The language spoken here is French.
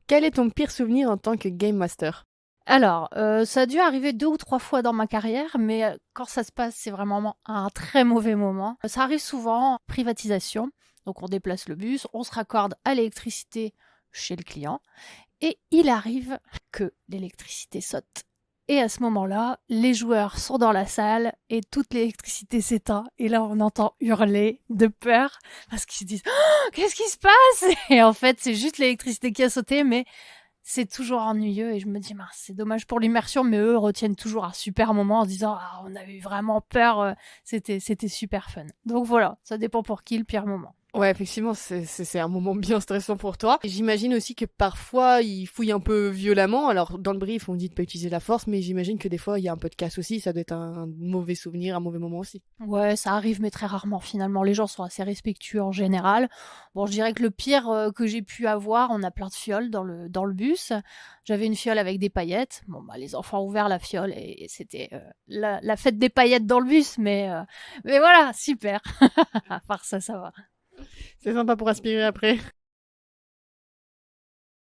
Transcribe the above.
Quel est ton pire souvenir en tant que game master? Alors, ça a dû arriver 2 ou 3 fois dans ma carrière, mais quand ça se passe, c'est vraiment un très mauvais moment. Ça arrive souvent, privatisation, donc on déplace le bus, on se raccorde à l'électricité chez le client et il arrive que l'électricité saute. Et à ce moment-là, les joueurs sont dans la salle et toute l'électricité s'éteint. Et là, on entend hurler de peur parce qu'ils se disent «Oh, qu'est-ce qui se passe?» Et en fait, c'est juste l'électricité qui a sauté, mais c'est toujours ennuyeux et je me dis mince, c'est dommage pour l'immersion, mais eux retiennent toujours un super moment en se disant ah, on a eu vraiment peur, c'était super fun. Donc voilà, ça dépend pour qui le pire moment. Ouais, effectivement, c'est un moment bien stressant pour toi. Et j'imagine aussi que parfois, ils fouillent un peu violemment. Alors, dans le brief, on dit de pas utiliser la force, mais j'imagine que des fois, il y a un peu de casse aussi. Ça doit être un mauvais souvenir, un mauvais moment aussi. Ouais, ça arrive, mais très rarement finalement. Les gens sont assez respectueux en général. Bon, je dirais que le pire que j'ai pu avoir, on a plein de fioles dans le bus. J'avais une fiole avec des paillettes. Bon, bah, les enfants ont ouvert la fiole et c'était la fête des paillettes dans le bus, mais voilà, super. À part ça, ça va. C'est sympa pour aspirer après.